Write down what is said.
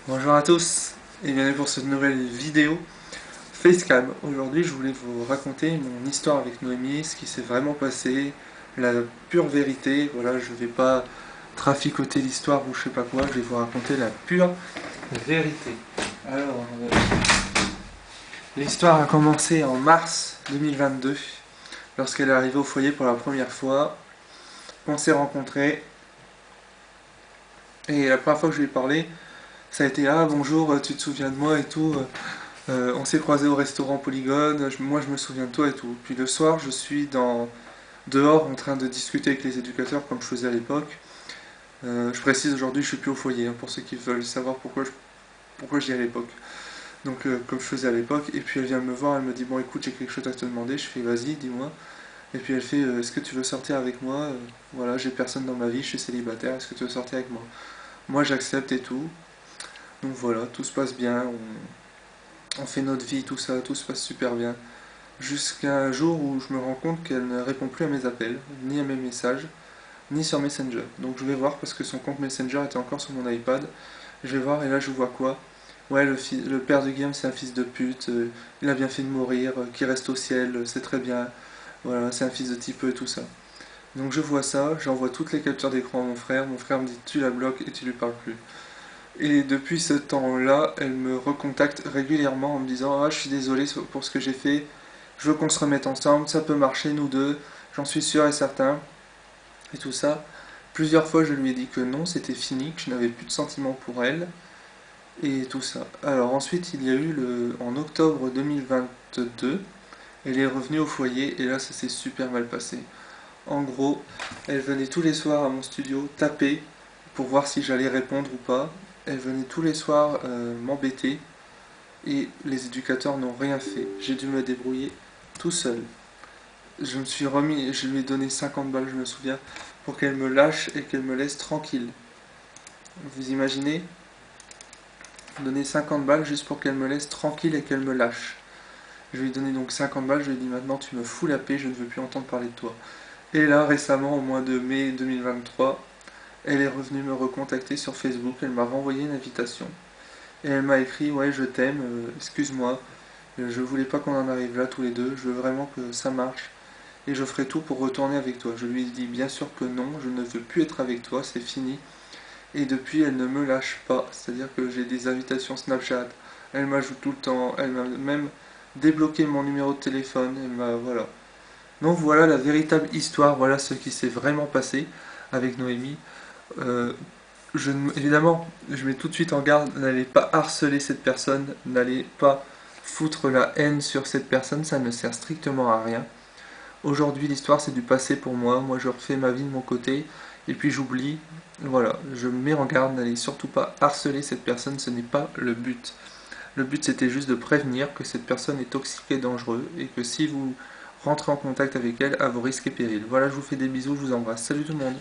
Bonjour à tous et bienvenue pour cette nouvelle vidéo Facecam. Aujourd'hui je voulais vous raconter mon histoire avec Noémie, ce qui s'est vraiment passé, la pure vérité. Voilà, je vais pas traficoter l'histoire ou je sais pas quoi, je vais vous raconter la pure vérité. Alors, l'histoire a commencé en mars 2022, lorsqu'elle est arrivée au foyer pour la première fois. On s'est rencontrés et la première fois que je lui ai parlé, ça a été ah bonjour, tu te souviens de moi et tout. On s'est croisés au restaurant Polygone, moi je me souviens de toi et tout. Puis le soir, je suis dehors en train de discuter avec les éducateurs comme je faisais à l'époque. Je précise aujourd'hui, je suis plus au foyer, hein, pour ceux qui veulent savoir pourquoi je dis à l'époque. Donc comme je faisais à l'époque, et puis elle vient me voir, elle me dit bon écoute j'ai quelque chose à te demander, je fais vas-y dis-moi. Et puis elle fait est-ce que tu veux sortir avec moi? Voilà, j'ai personne dans ma vie, je suis célibataire, est-ce que tu veux sortir avec moi? Moi j'accepte et tout. Donc voilà, tout se passe bien, on fait notre vie, tout ça, tout se passe super bien. Jusqu'à un jour où je me rends compte qu'elle ne répond plus à mes appels, ni à mes messages, ni sur Messenger. Donc je vais voir parce que son compte Messenger était encore sur mon iPad. Je vais voir et là je vois quoi? Ouais, le père de Guillaume c'est un fils de pute, il a bien fait de mourir, qu'il reste au ciel, c'est très bien. Voilà, c'est un fils de type et tout ça. Donc je vois ça, j'envoie toutes les captures d'écran à mon frère me dit tu la bloques et tu lui parles plus. Et depuis ce temps-là, elle me recontacte régulièrement en me disant ah je suis désolé pour ce que j'ai fait, je veux qu'on se remette ensemble, ça peut marcher nous deux, j'en suis sûr et certain, et tout ça. Plusieurs fois je lui ai dit que non, c'était fini, que je n'avais plus de sentiments pour elle, et tout ça. Alors ensuite il y a eu en octobre 2022, elle est revenue au foyer, et là ça s'est super mal passé. En gros, elle venait tous les soirs à mon studio taper pour voir si j'allais répondre ou pas. Elle venait tous les soirs m'embêter et les éducateurs n'ont rien fait. J'ai dû me débrouiller tout seul. Je me suis remis, je lui ai donné 50 balles, je me souviens, pour qu'elle me lâche et qu'elle me laisse tranquille. Vous imaginez? Donner 50 balles juste pour qu'elle me laisse tranquille et qu'elle me lâche. Je lui ai donné donc 50 balles, je lui ai dit maintenant tu me fous la paix, je ne veux plus entendre parler de toi. Et là, récemment, au mois de mai 2023, elle est revenue me recontacter sur Facebook, elle m'a renvoyé une invitation. Et elle m'a écrit ouais je t'aime, excuse-moi, je voulais pas qu'on en arrive là tous les deux, je veux vraiment que ça marche et je ferai tout pour retourner avec toi. Je lui ai dit bien sûr que non, je ne veux plus être avec toi, c'est fini. Et depuis elle ne me lâche pas, c'est-à-dire que j'ai des invitations Snapchat, elle m'ajoute tout le temps, elle m'a même débloqué mon numéro de téléphone, elle m'a voilà. Donc voilà la véritable histoire, voilà ce qui s'est vraiment passé avec Noémie. Euh, Évidemment, je mets tout de suite en garde, n'allez pas harceler cette personne, n'allez pas foutre la haine sur cette personne, ça ne sert strictement à rien. Aujourd'hui, l'histoire c'est du passé pour moi, moi je refais ma vie de mon côté, et puis j'oublie. Voilà, je me mets en garde, n'allez surtout pas harceler cette personne, ce n'est pas le but. Le but c'était juste de prévenir que cette personne est toxique et dangereuse, et que si vous rentrez en contact avec elle, à vos risques et périls. Voilà, je vous fais des bisous, je vous embrasse. Salut tout le monde!